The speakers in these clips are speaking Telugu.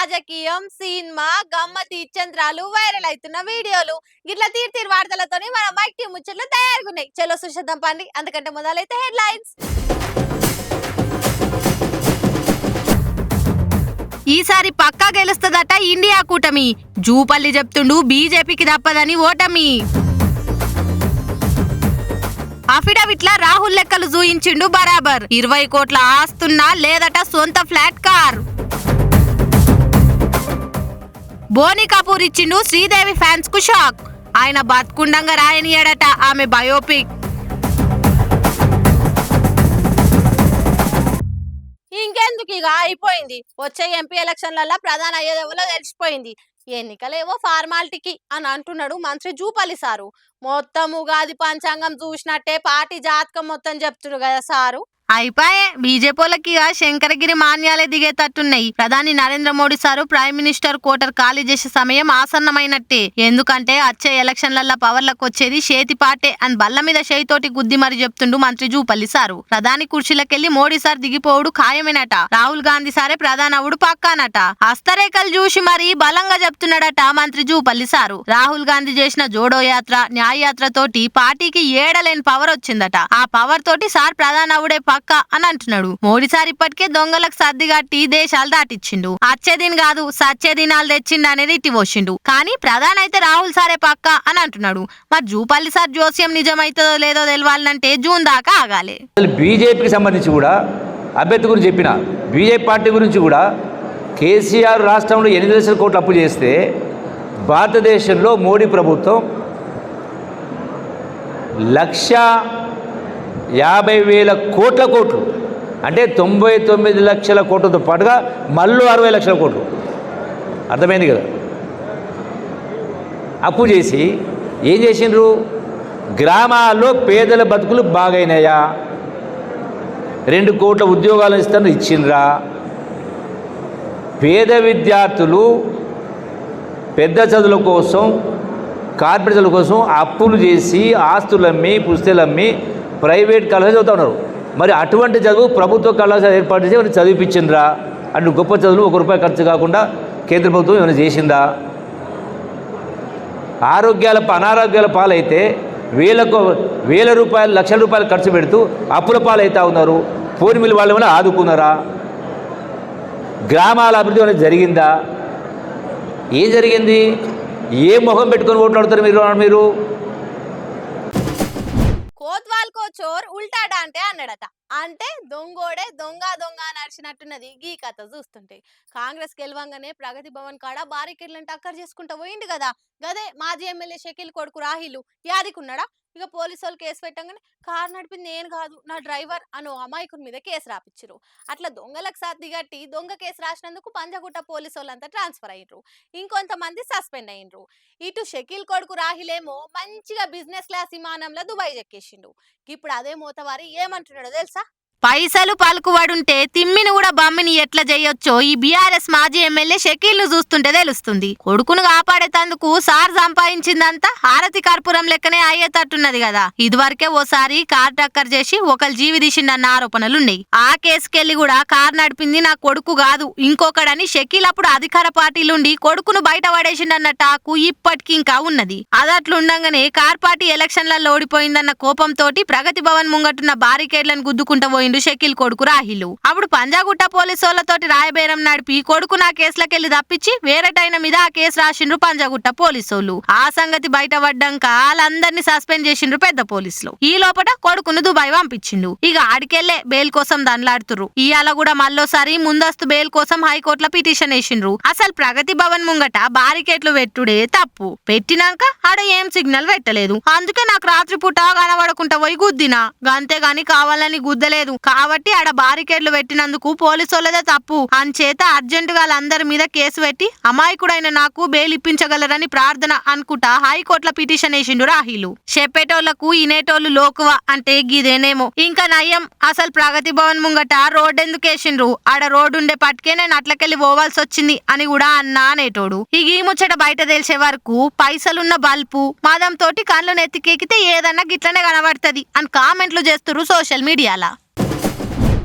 రాజకీయం సినిమా గమ్మతి చంద్రాలు వైరల్ అవుతున్న వీడియోలు గిట్ల తీర్తీర్ వార్తలతోని మన మైక్ టీం ముచ్చట్లు తయారుగున్నాయి. చలో సుషేద్దాం పండి. అందుకంటే మొదలైతే హెడ్లైన్స్. ఈసారి పక్కా గెలుస్తదట ఇండియా కూటమి. జూపల్లి చెప్తుండు బీజేపీకి తప్పదని ఓటమి. అఫిడవిట్ల రాహుల్ లెక్కలు చూయించిండు బరాబర్. 20 కోట్ల ఆస్తున్నా లేదట సొంత ఫ్లాట్ కార్. బోని కపూర్ ఇచ్చిండు శ్రీదేవి ఫ్యాన్స్ కు షాక్. ఆయన బతుకుండంగా రాయనియడట ఆమె బయోపిక్. ఇంకెందుకు ఇక అయిపోయింది. వచ్చే ఎంపీ ఎలక్షన్లలో ప్రధాన అయ్యేదేవలో తెలిసిపోయింది. ఎన్నికలేవో ఫార్మాలిటీకి అని అంటున్నాడు మంత్రి జూపల్లి సారు. మొత్తం ఉగాది పంచాంగం చూసినట్టే పార్టీ జాతకం మొత్తం చెప్తుడు కదా సారు. అయిపోయే బీజేపీలకి శంకరగిరి మాన్యాలే దిగేటట్టున్నాయి. ప్రధాని Narendra Modi sir prime minister quarter ఖాళీ చేసే సమయం ఆసన్నమైనట్టే. ఎందుకంటే వచ్చే ఎలక్షన్లలో పవర్లకు వచ్చేది చేతి పాటే అని బల్ల మీద చేయితోటి గుద్ది మరి చెప్తుండు మంత్రి జూపల్లి సారు. ప్రధాని కుర్చీలకెళ్లి మోడీ సార్ దిగిపోవుడు ఖాయమేనట. రాహుల్ గాంధీ సారే ప్రధాని అవుడు పక్కానట. హస్తరేఖలు చూసి మరి బలంగా చెప్తున్నాడట మంత్రి జూపల్లి సారు. రాహుల్ గాంధీ చేసిన జోడో యాత్ర న్యాయ యాత్ర తోటి పార్టీకి ఏడలేని పవర్ వచ్చిందట. ఆ పవర్ తోటి సార్ ప్రధాని అవుడే పక్క అని అంటున్నాడు. మోడీ సార్ ఇప్పటికే దొంగలకు సర్ది కట్టి దేశాలు దాటిచ్చిండు. అచ్చేదిని కాదు సచ్చే దినాలు తెచ్చిండు అనేది ఇట్టి పోసిండు. కానీ ప్రధాని అయితే రాహుల్ సారే పక్క అని అంటున్నాడు. మరి జూపల్లి సార్ జోస్యం నిజమైతుందో లేదో తెలవాలంటే జూన్ దాకా ఆగాలి. బీజేపీకి సంబంధించి కూడా అభ్యర్థి గురించి చెప్పిన బీజేపీ పార్టీ గురించి కూడా కేసీఆర్ రాష్ట్రంలో 8 లక్షల కోట్లు అప్పు చేస్తే భారతదేశంలో మోడీ ప్రభుత్వం 1,50,000 కోట్లు అంటే 99 లక్షల కోట్లతో పాటుగా మళ్ళీ 60 లక్షల కోట్లు అర్థమైంది కదా అప్పు చేసి ఏం చేసిండ్రు? గ్రామాల్లో పేదల బతుకులు బాగైనాయా? 2 కోట్ల ఉద్యోగాలు ఇచ్చిండ్రా? పేద విద్యార్థులు పెద్ద చదువుల కోసం కార్పొరేట్ చదువుల కోసం అప్పులు చేసి ఆస్తులమ్మి పుస్తకాలమ్మి ప్రైవేట్ కళాశాల చదువుతూ ఉన్నారు. మరి అటువంటి చదువు ప్రభుత్వ కళాశాల ఏర్పాటు చేసి ఏమైనా చదివిపించిండ్రా? అటు గొప్ప చదువులు ₹1 ఖర్చు కాకుండా కేంద్ర ప్రభుత్వం ఏమైనా చేసిందా? అనారోగ్యాల పాలైతే వేల రూపాయలు లక్షల రూపాయలు ఖర్చు పెడుతూ అప్పుల పాలైతా ఉన్నారు. పోని మిల్లు వాళ్ళు ఏమైనా ఆదుకున్నారా? గ్రామాల అభివృద్ధి అనేది జరిగిందా? ఏం జరిగింది? ఏ మొహం పెట్టుకొని ఓట్లాడుతారు మీరు? కోత్వాల్కో చోర్ ఉల్టాడా అంటే అన్నాడట. అంటే దొంగోడే దొంగ నడిచినట్టున్నది ఈ కథ చూస్తుంటే. కాంగ్రెస్ గెలవంగానే ప్రగతి భవన్ కాడ బారికేడ్లను టక్కర్ చేసుకుంటా పోయిండు కదా. గదే మాజీ ఎమ్మెల్యే షకీల్ కొడుకు రాహిలు యాదికున్నాడా? ఇక పోలీసు వాళ్ళు కేసు పెట్టంగానే కారు నడిపింది నేను కాదు నా డ్రైవర్ అని అమాయకుని మీద కేసు రాపిచ్చిరు. అట్లా దొంగలకు సర్ది కట్టి దొంగ కేసు రాసినందుకు పంజగుట్ట పోలీసు వాళ్ళంతా ట్రాన్స్ఫర్ అయ్యిండ్రు. ఇంకొంతమంది సస్పెండ్ అయ్యిండ్రు. ఇటు షకీల్ కొడుకు రాహిలేమో మంచిగా బిజినెస్ క్లాస్ విమానంలో దుబాయ్ ఎక్కేసిండు. ఇప్పుడు అదే మోతవారి ఏమంటున్నాడో తెలుసా? పైసలు పలుకుబడుంటే తిమ్మిని కూడా బమ్మిని ఎట్లా చేయొచ్చో ఈ బీఆర్ఎస్ మాజీ ఎమ్మెల్యే షకీల్ ను చూస్తుంటే తెలుస్తుంది. కొడుకును కాపాడేతందుకు సార్ సంపాదించిందంతా హారతి కర్పూరం లెక్కనే అయ్యేటట్టున్నది కదా. ఇదివరకే ఓసారి కార్ టక్కర్ చేసి ఒకరు జీవి తీసిండన్న ఆరోపణలున్నాయి. ఆ కేసుకెళ్లి కూడా కార్ నడిపింది నా కొడుకు కాదు ఇంకొకడని షకీల్ అప్పుడు అధికార పార్టీలుండి కొడుకును బయట పడేసిండన్న టాకు ఇప్పటికి ఇంకా ఉన్నది. అదట్లుండగానే కార్ పార్టీ ఎలక్షన్లలో ఓడిపోయిందన్న కోపంతో ప్రగతి భవన్ ముంగటున్న బారికేడ్లను గుద్దుకుంటూ పోయిండు షకీల్ కొడుకు రాహిలు. అప్పుడు పంజాగుట్ట పోలీసులతోటి రాయబేరం నడిపి కొడుకు నా కేసులకెళ్లి తప్పించి వేరేటైన మీద ఆ కేసు రాసిండ్రు పంజాగుట్ట పోలీసులు. ఆ సంగతి బయటపడ్డాక వాళ్ళందరినీ సస్పెండ్ చేసిండ్రు పెద్ద పోలీసులు. ఈ లోపల కొడుకును దుబాయ్ పంపించిండు. ఇక ఆడికెళ్లే బెయిల్ కోసం దండలాడుతుర్రు. ఇవాళ కూడా మళ్ళోసారి ముందస్తు బెయిల్ కోసం హైకోర్టులో పిటిషన్ వేసిండ్రు. అసలు ప్రగతి భవన్ ముంగట బారికేట్లు పెట్టుడే తప్పు. పెట్టినాక ఆడ ఏం సిగ్నల్ పెట్టలేదు. అందుకే నాకు రాత్రి పూట కనబడకుండా పోయి గుద్దినా. అంతేగాని కావాలని గుద్దలేదు. కాబట్టి ఆడ బారికేడ్లు పెట్టినందుకు పోలీసులదే తప్పు అంచేత అర్జెంటుగా వాళ్ళందరి మీద కేసు పెట్టి అమాయకుడైన నాకు బెయిల్ ఇప్పించగలరని ప్రార్థన అనుకుంటా హైకోర్టులో పిటిషన్ వేసిండు రాహిలు. చెప్పేటోళ్లకు ఇనేటోళ్లు లోకువ అంటే గిదేనేమో. ఇంకా నయం అసలు ప్రగతి భవన్ ముంగట రోడ్ ఎందుకు వేసిండ్రు? ఆడ రోడ్డు ఉండే పట్టుకే నేను అట్లకెళ్లి పోవాల్సి వచ్చింది అని కూడా అన్నా అనేటోడు. ఈ ముచ్చట బయట తెలిసే వరకు పైసలున్న బల్పు మాదం తోటి కళ్ళు నెత్తికెక్కితే ఏదన్నా గిట్లనే కనబడుతుంది అని కామెంట్లు చేస్తున్నారు సోషల్ మీడియాలో.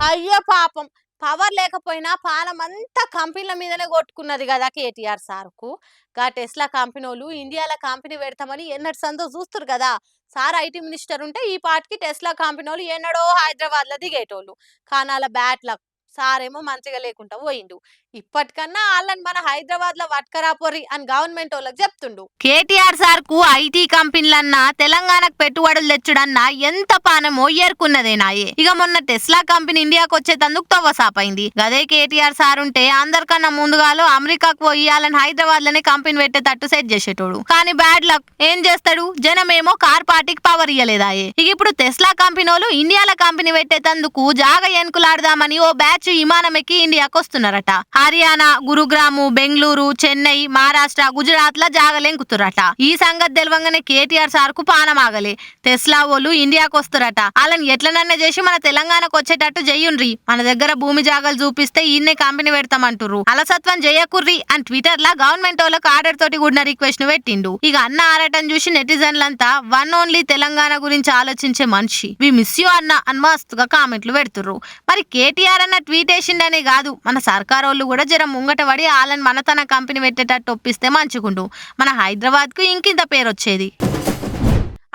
అయ్యో పాపం పవర్ లేకపోయినా పానం అంతా కంపెనీల మీదనే కొట్టుకున్నది కదా కేటీఆర్ సార్కు. గా టెస్లా కంపెనోళ్ళు ఇండియాలో కంపెనీ పెడతామని ఎన్నటి సందో చూస్తురు కదా. సార్ ఐటీ మినిస్టర్ ఉంటే ఈ పాటికి టెస్లా కంపెనోళ్ళు ఎన్నడో హైదరాబాద్ లో దిగేటోళ్ళు. కానీ అలా బ్యాట్ లక్, సారేమో మంచిగా లేకుండా పోయిండు. ఇప్పటికన్నా వాళ్ళని మన హైదరాబాద్ లో వట్కరాపోరి అని గవర్నమెంట్ వాళ్ళకి చెప్తుండు. కేటీఆర్ సార్ కు ఐటీ కంపెనీలన్నా తెలంగాణకు పెట్టుబడులు తెచ్చుడన్నా ఎంత పానమో ఏర్కున్నదేనాయే. ఇక మొన్న టెస్లా కంపెనీ ఇండియాకు వచ్చేటందుకు తవ్వసాపైంది. గదే కేటీఆర్ సార్ ఉంటే అందరికన్నా ముందుగాలో అమెరికాకు పోయి వాళ్ళని హైదరాబాద్ లోనే కంపెనీ పెట్టేటట్టు సెట్ చేసేటోడు. కానీ బ్యాడ్ లక్ ఏం చేస్తాడు, జనమేమో కార్ పార్టీకి పవర్ ఇయ్యలేదాయే. ఇక ఇప్పుడు టెస్లా కంపెనీలు ఇండియాలో కంపెనీ పెట్టేటందుకు జాగ ఎన్కులాడదామని ఓ బ్యాచ్ విమానం ఎక్కి ఇండియాకు వస్తున్నారట. హర్యానా, గురుగ్రాము, బెంగళూరు, చెన్నై, మహారాష్ట్ర, గుజరాత్ లా జాగలెంకుతురట. ఈ సంగతి తెలవంగానే కేటీఆర్ సార్ కు పానమాగలే. టెస్లా వాళ్ళు ఇండియాకు వస్తారట, వాళ్ళని ఎట్లనన్నా చేసి మన తెలంగాణకు వచ్చేటట్టు చెయ్యుండ్రి, మన దగ్గర భూమి జాగాలు చూపిస్తే ఈయన్నే కంపెనీ పెడతామంటుర్రు, అలసత్వం చేయకుర్రి అని ట్విట్టర్ లా గవర్నమెంట్ వాళ్ళకి ఆర్డర్ తోటి కూడిన రిక్వెస్ట్ ను పెట్టిండు. ఇక అన్న ఆరటం చూసి నెటిజన్లంతా వన్ ఓన్లీ తెలంగాణ గురించి ఆలోచించే మనిషి, వి మిస్ యూ అన్న అని మస్తుగా కామెంట్లు పెడుతుర్రు. మరి కేటీఆర్ అన్న ట్వీట్ వేసిండనే కాదు, మన సర్కార్ వాళ్ళు కూడా జర ముంగట పడి వాళ్ళని మన తన కంపెనీ పెట్టేటట్టు ఒప్పిస్తే మంచిగుండు, మన హైదరాబాద్ కు ఇంకింత పేరు వచ్చేది.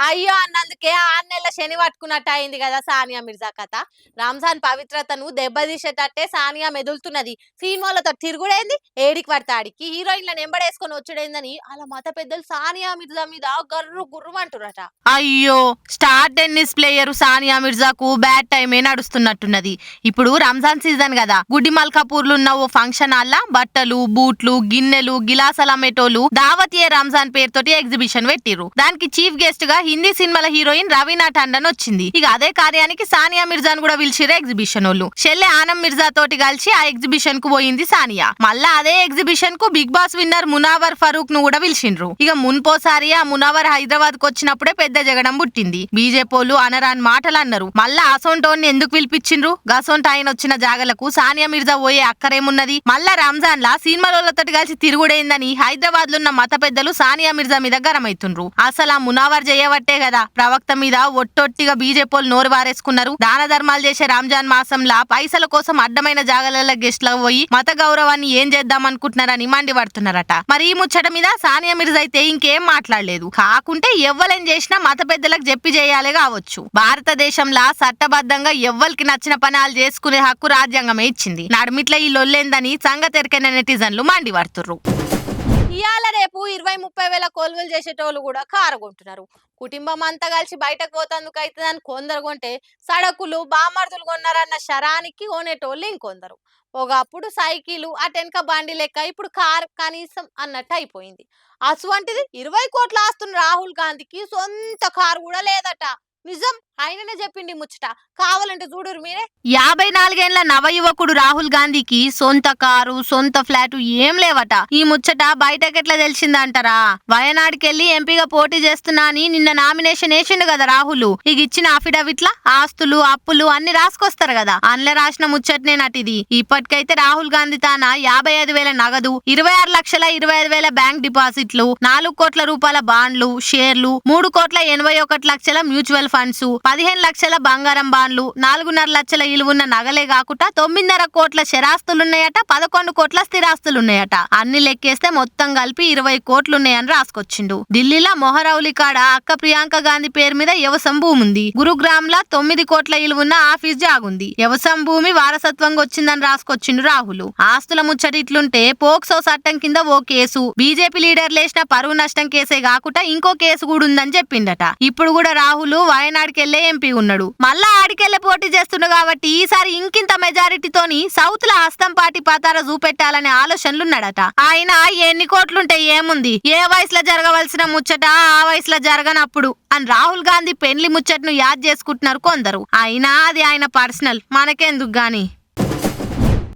అయ్యో అన్నందుకే 6 నెలల శని పట్టుకున్నట్టు అయింది కదా సానియా మిర్జా కథ. రంజాన్ పవిత్రతను దెబ్బతీసేటట్టే సానియా మెదులుతున్నది. సినిమాలతో తిరుగుడైంది, ఏడికి పడతాడికి హీరోయిన్లను ఎంబడేసుకొని వచ్చుడైందని అలా మత పెద్దలు సానియా మిర్జా మీద గర్రు గుర్రు అంటురట. అయ్యో, స్టార్ టెన్నిస్ ప్లేయర్ సానియా మిర్జాకు బ్యాడ్ టైమే నడుస్తున్నట్టున్నది. ఇప్పుడు రంజాన్ సీజన్ కదా, గుడ్డి మల్కాపూర్లు ఉన్న ఓ ఫంక్షన్ హాల్ల బట్టలు, బూట్లు, గిన్నెలు, గిలాసాలు అమ్మేటోళ్ళు దావత్ ఏ రంజాన్ పేరుతోటి ఎగ్జిబిషన్ పెట్టిర్రు. దానికి చీఫ్ గెస్ట్ గా హిందీ సినిమాల హీరోయిన్ రవీనా టండన్ వచ్చింది. ఇక అదే కార్యానికి సానియా మిర్జాను కూడా పిలిచిరు ఎగ్జిబిషన్ వాళ్ళు. చెల్లె ఆనం మిర్జా తోటి కలిసి ఆ ఎగ్జిబిషన్ కు పోయింది సానియా. మళ్ళా అదే ఎగ్జిబిషన్ కు Bigg Boss winner Munawar Faruqui ను కూడా పిలిచిండ్రు. ఇక మున్పోసారి ఆ మునావర్ హైదరాబాద్ కు వచ్చినప్పుడే పెద్ద జగడం పుట్టింది. బీజేపీలు అనరాని మాటలు అన్నారు. మళ్ళా అసోంటోన్ని ఎందుకు పిలిపించిండ్రు, గసోంట ఆయన వచ్చిన జాగలకు సానియా మిర్జా పోయే అక్కరేమున్నది. మళ్ళా రంజాన్ లా సినిమాలతోటి కలిసి తిరుగుడైందని హైదరాబాద్ లో ఉన్న మత పెద్దలు సానియా మిర్జా మీద గరమైతుండ్రు. అసలు ఆ మునావర్ చేయబట్టే కదా ప్రవక్త మీద ఒట్టొట్టిగా బీజేపీలు నోరు వారేసుకున్నారు. దాన ధర్మాలు చేసే రంజాన్ మాసంలా పైసల కోసం అడ్డమైన జాగల గెస్ట్లకు పోయి మత గౌరవాన్ని ఏం చేద్దాం అనుకుంటున్నారని మండిపడుతున్నారట. మరి ఈ ముచ్చట మీద సానియా మిర్జా అయితే ఇంకేం మాట్లాడలేదు. కాకుంటే ఎవ్వలేం చేసినా మత పెద్దలకు చెప్పి చేయాలి కావచ్చు. భారతదేశంలా చట్టబద్ధంగా ఎవ్వరికి నచ్చిన పనాలు చేసుకునే హక్కు రాజ్యాంగమే ఇచ్చింది. నడుమిట్ల ఈ లొల్లేందని సంగతెరికైన నెటిజన్లు మండిపడుతుర్రు. ఇవాళ రేపు 20-30 వేల కొలువులు చేసేటోళ్ళు కూడా కారు కొంటున్నారు. కుటుంబం అంతా కలిసి బయటకు పోతందుకు అవుతుందని కొందరు కొంటే సడకులు బామర్దులు కొన్నారన్న శరానికి కొనేటోళ్ళు ఇంకొందరు. ఒకప్పుడు సైకిలు అటెనక బండి లెక్క ఇప్పుడు కార్ కనీసం అన్నట్టు అయిపోయింది. అటువంటిది 20 కోట్ల ఆస్తున్న రాహుల్ గాంధీకి సొంత కారు కూడా లేదట. నిజం, ఆయననే చెప్పిండి ముచ్చట, కావాలంటే చూడురు మీరే. 54 ఏళ్ల నవ యువకుడు రాహుల్ గాంధీకి సొంత కారు, సొంత ఫ్లాట్ ఏం లేవట. ఈ ముచ్చట బయటకెట్లా తెలిసిందంటారా? వయనాడుకెళ్లి ఎంపీగా పోటీ చేస్తున్నా అని నిన్న నామినేషన్ వేసిండు కదా రాహుల్. ఇక ఇచ్చిన అఫిడవిట్ల ఆస్తులు, అప్పులు అన్ని రాసుకొస్తారు కదా, అందులో రాసిన ముచ్చటనే నటిది. ఇప్పటికైతే రాహుల్ గాంధీ తాన 55,000 నగదు, 26,25,000 బ్యాంక్ డిపాజిట్లు, 4 కోట్ల రూపాయల బాండ్లు, షేర్లు, 3,81,00,000 మ్యూచువల్ ఫండ్స్, 15 లక్షల బంగారం బాండ్లు, 4.5 లక్షల ఇలువున్న నగలే కాకుండా 9.5 కోట్ల శరాస్తులున్నాయట, 11 కోట్ల స్థిరాస్తులున్నాయట. అన్ని లెక్కేస్తే మొత్తం కలిపి 20 కోట్లున్నాయని రాసుకొచ్చిండు. ఢిల్లీలో మొహరౌలి కాడ అక్క ప్రియాంక గాంధీ పేరు మీద వ్యవసాయం భూమి ఉంది. గురుగ్రామ్ లా 9 కోట్ల ఇలువున్న ఆఫీస్ జాగుంది. వ్యవసాయం భూమి వారసత్వంగా వచ్చిందని రాసుకొచ్చిండు రాహుల్. ఆస్తుల ముచ్చట ఇట్లుంటే పోక్సో చట్టం కింద ఓ కేసు, బీజేపీ లీడర్ లేసిన పరువు నష్టం కేసే కాకుండా ఇంకో కేసు కూడా ఉందని చెప్పిండట. ఇప్పుడు కూడా రాహుల్ వయనాడుకెళ్లే ఎంపీ ఉన్నాడు. మళ్ళా ఆడికెళ్లే పోటీ చేస్తుండు కాబట్టి ఈసారి ఇంకింత మెజారిటీతోని సౌత్ లో హస్తం పార్టీ పతార చూపెట్టాలనే ఆలోచనలున్నాడట. ఆయన ఎన్ని కోట్లుంటే ఏముంది, ఏ వయసులో జరగవలసిన ముచ్చట ఆ వయసులో జరగనప్పుడు అని రాహుల్ గాంధీ పెళ్లి ముచ్చటను యాద్ చేసుకుంటున్నారు కొందరు. అయినా అది ఆయన పర్సనల్, మనకెందుకు గాని.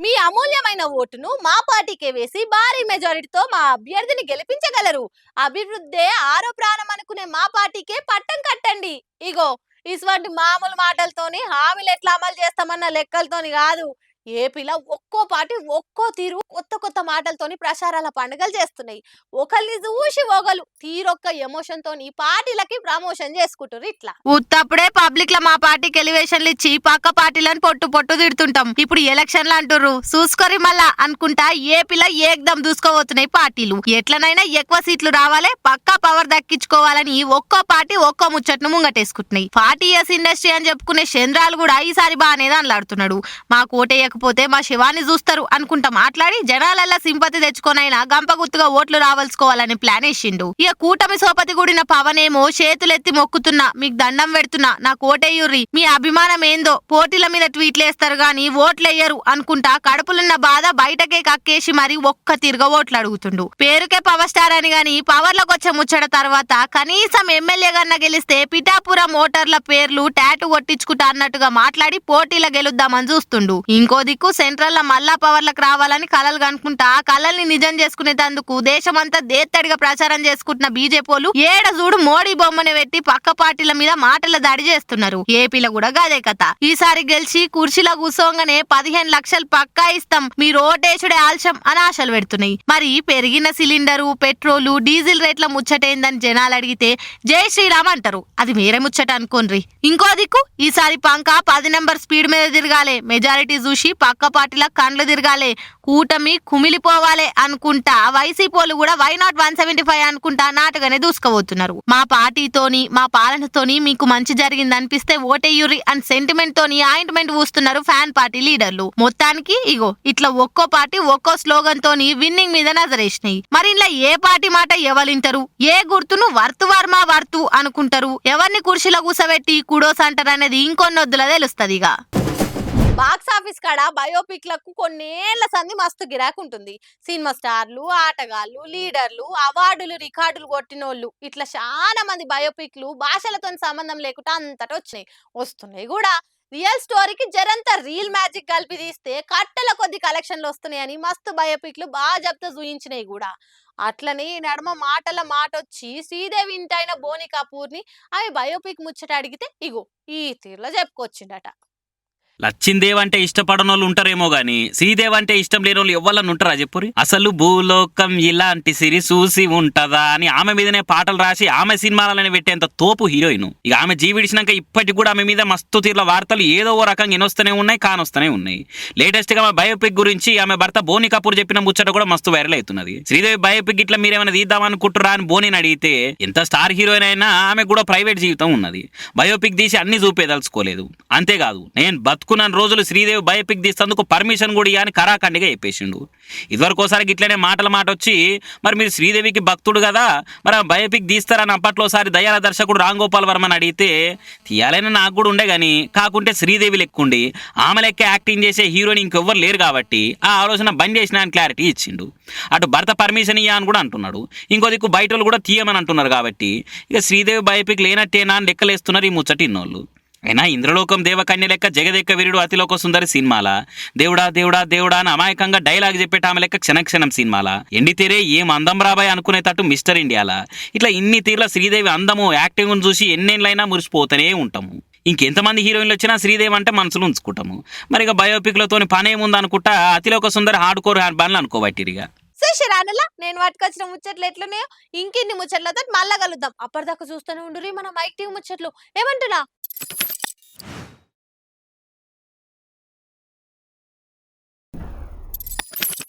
మీ అమూల్యమైన ఓటును మా పార్టీకే వేసి భారీ మెజారిటీతో మా అభ్యర్థిని గెలిపించగలరు. అభివృద్ధే ఆరో ప్రాణం అనుకునే మా పార్టీకే పట్టం కట్టండి. ఇగో ఇటువంటి మామూలు మాటలతోని హామీలు ఎట్లా అమలు చేస్తామన్న లెక్కలతోని కాదు, ఏపీలో ఒక్కో పార్టీ ఒక్కో తీరు కొత్త కొత్త మాటలతోని ప్రచారాల పండుగలు చేస్తున్నాయి. ఒకళ్ళని చూసి ఒకళ్ళు తీరొక్క ఎమోషన్ తోని పార్టీలకి ప్రమోషన్ చేసుకుంటారు. ఇట్లా ఉత్తప్పుడే పబ్లిక్ లో మా పార్టీకి ఎలివేషన్లు ఇచ్చి పక్క పార్టీలను పొట్టు పొట్టు తిడుతుంటాం. ఇప్పుడు ఎలక్షన్లు అంటుర్రు చూసుకోరి మళ్ళా అనుకుంటా ఏపీలో ఏకదం దూసుకోబోతున్నాయి పార్టీలు. ఎట్లనైనా ఎక్కువ సీట్లు రావాలి, పక్కా పవర్ దక్కించుకోవాలని ఒక్కో పార్టీ ఒక్కో ముచ్చట్ను ముంగటేసుకుంటున్నాయి. 40 years ఇండస్ట్రీ అని చెప్పుకునే చంద్రాలు కూడా ఈసారి బాగానే దానిలాడుతున్నాడు. మా కోటేయకపోతే మా శివాన్ని చూస్తారు అనుకుంటా మాట్లాడి జనాలల్లా సింపతి తెచ్చుకోనైనా గంపగుత్తుగా ఓట్లు రావాల్సుకోవాలని ప్లాన్ వేసిండు. ఇక కూటమి సోపతి కూడిన పవనేమో చేతులెత్తి మొక్కుతున్నా, మీకు దండం పెడుతున్నా, నా కోటేయుర్రి, మీ అభిమానం ఏందో, పోటీల మీద ట్వీట్లు వేస్తారు గాని ఓట్లేయ్యరు అనుకుంటా కడుపులున్న బాధ బయటకే కక్కేసి మరి ఒక్క తిరగ ఓట్లు అడుగుతుండు. పేరుకే పవర్ స్టార్ అని గాని పవర్లకు వచ్చే ముచ్చట తర్వాత కనీసం ఎమ్మెల్యే గన్న గెలిస్తే పిఠాపురం ఓటర్ల పేర్లు టాటూ కొట్టించుకుంటా అన్నట్టుగా మాట్లాడి పోటీల గెలుద్దామని చూస్తుండు. ఇంకో దిక్కు సెంట్రల్ లో మళ్ళా పవర్లకు రావాలని కలలు కనుకుంటా ఆ కలల్ని నిజం చేసుకునేందుకు దేశమంతా దేత్తడిగా ప్రచారం చేసుకుంటున్న బీజేపీలు ఏడ చూడు మోడీ బొమ్మని పెట్టి పక్క పార్టీల మీద మాటల దాడి చేస్తున్నారు. ఏపీలో కూడా గదే కథ. ఈసారి గెలిచి కుర్చీలో కూసోగానే 15 లక్షలు పక్కా ఇస్తాం, మీరు ఓటేసుడే ఆలస్యం అని ఆశలు పెడుతున్నాయి. మరి పెరిగిన సిలిండరు, పెట్రోలు, డీజిల్ రేట్ల ముచ్చటైందని జనాలు అడిగితే జై శ్రీరామ్ అంటారు. అది వేరే ముచ్చట అనుకోన్రి. ఇంకో దిక్కు ఈసారి పంక 10 నెంబర్ స్పీడ్ మీద తిరగాలి, మెజారిటీ చూసి పక్క పార్టీల కండ్లు తిరగాలి, కూటమి కుమిలిపోవాలి అనుకుంటా వైసీపీలు కూడా వై నాట్ 175 అనుకుంటా నాటుగానే దూసుకోబోతున్నారు. మా పార్టీతోని మా పాలనతోని మీకు మంచి జరిగింది అనిపిస్తే ఓటేయురి అని సెంటిమెంట్ తోని ఆయింట్మెంట్ పూస్తున్నారు ఫ్యాన్ పార్టీ లీడర్లు. మొత్తానికి ఇగో ఇట్లా ఒక్కో పార్టీ ఒక్కో స్లోగన్ తోని విన్నింగ్ మీద నజరేసినాయి. మరి ఇలా ఏ పార్టీ మాట ఎవరింటారు, ఏ గుర్తును వర్తు వర్మ వర్తు అనుకుంటారు, ఎవరిని కుర్చీలో కూసబెట్టి కుడోస్ అంటారు అనేది ఇంకొన్నొద్దులా తెలుస్తుంది. ఇక బాక్స్ ఆఫీస్ కాడ బయోపిక్లకు కొన్నేళ్ల సంది మస్తు గిరాకుంటుంది. సినిమా స్టార్లు, ఆటగాళ్ళు, లీడర్లు, అవార్డులు, రికార్డులు కొట్టినోళ్ళు ఇట్లా చాలా మంది బయోపిక్లు భాషలతో సంబంధం లేకుండా అంతటా వస్తున్నాయి కూడా. రియల్ స్టోరీకి జరంతా రియల్ మ్యాజిక్ కలిపి తీస్తే కట్టెల కొద్ది కలెక్షన్లు వస్తున్నాయని మస్తు బయోపిక్లు బాగా చెప్తే చూయించినాయి కూడా. అట్లనే నడమ మాటల మాట వచ్చి శ్రీదేవి ఇంటైన బోని కపూర్ని ఆమె బయోపిక్ ముచ్చట అడిగితే ఇగో ఈ తీరులో చెప్పుకొచ్చిండట. లచ్చిందేవ్ అంటే ఇష్టపడనోళ్ళు ఉంటారేమో గాని శ్రీదేవ్ అంటే ఇష్టం లేని వాళ్ళు ఎవ్వరన్నా ఉంటారా చెప్పురి. అసలు భూలోకం ఇలాంటి సిరి చూసి ఉంటదా అని ఆమె మీదనే పాటలు రాసి ఆమె సినిమాలని పెట్టేంత తోపు హీరోయిన్. ఇక ఆమె జీవిడిచినాక ఇప్పటికి కూడా ఆమె మీద మస్తు తీర్ల వార్తలు ఏదో ఓ రకంగా ఎనొస్తూనే ఉన్నాయి, కానొస్తూనే ఉన్నాయి. లేటెస్ట్ గా ఆమె బయోపిక్ గురించి ఆమె భర్త బోని కపూర్ చెప్పిన ముచ్చట కూడా మస్తు వైరల్ అవుతున్నది. శ్రీదేవి బయోపిక్ ఇట్లా మీరేమైనా తీద్దామనుకుంటురా అని బోనిని అడిగితే ఎంత స్టార్ హీరోయిన్ అయినా ఆమె కూడా ప్రైవేట్ జీవితం ఉన్నది, బయోపిక్ తీసి అన్ని చూపేదలుచుకోలేదు. అంతేకాదు నేను బతుకున్న రోజులు శ్రీదేవి బయోపిక్ తీసేందుకు పర్మిషన్ కూడా ఇయ్యని కరాఖండిగా చెప్పేసిండు. ఇదివరకోసారి ఇట్లనే మాట వచ్చి మరి మీరు శ్రీదేవికి భక్తుడు కదా మరి ఆ బయోపిక్ తీస్తారని అప్పట్లోసారి దయాల దర్శకుడు రామ్ గోపాల్ వర్మని అడిగితే తీయాలని నాకు కూడా ఉండే గానీ కాకుంటే శ్రీదేవి లెక్కుండి ఆమె లెక్క యాక్టింగ్ చేసే హీరోయిన్ ఇంకెవ్వరు లేరు కాబట్టి ఆ ఆలోచన బంద్ చేసిన అని క్లారిటీ ఇచ్చిండు. అటు భర్త పర్మిషన్ ఇయ్యా అని కూడా అంటున్నాడు. ఇంకో దిక్కు బయట వాళ్ళు కూడా తీయమని అంటున్నారు కాబట్టి ఇక శ్రీదేవి బయోపిక్ లేనట్టేనా అని లెక్కలేస్తున్నారు ఈ ముచ్చటి ఇన్నోళ్ళు. అయినా ఇంద్రలోకం దేవకన్య లెక్క జగదెక్క వీరుడు అతిలోక సుందరి సినిమాల దేవుడా దేవుడా దేవుడా అని అమాయకంగా డైలాగ్ చెప్పేట ఆమె లెక్క క్షణక్షణం సినిమాల ఎండితేరే ఏం అందం రాబాయ్ అనుకునేటట్టు మిస్టర్ ఇండియాలా ఇట్లా ఇన్ని తీర్ల శ్రీదేవి అందము యాక్టింగ్ చూసి ఎన్నేళ్ళైనా మురిసిపోతూనే ఉంటాము. ఇంకెంతమంది హీరోయిన్లు వచ్చినా శ్రీదేవి అంటే మనసులో ఉంచుకుంటాము. మరి ఇక బయోపిక్లతోని పనేముంది అనుకుంటా అతిలోక సుందరి హార్డ్ కోర్ బండ్లు అనుకోబట్టిరిగా. శరానులా నేను పట్టుకొచ్చిన ముచ్చట్లు ఎట్లున్నాయో ఇంకిన్ని ముచ్చట్లతో మళ్ళా కలుద్దాం. అప్పటిదాకా చూస్తూనే ఉండుర్రి మన మైక్ టీవీ ముచ్చట్లు. ఏమంటున్నా?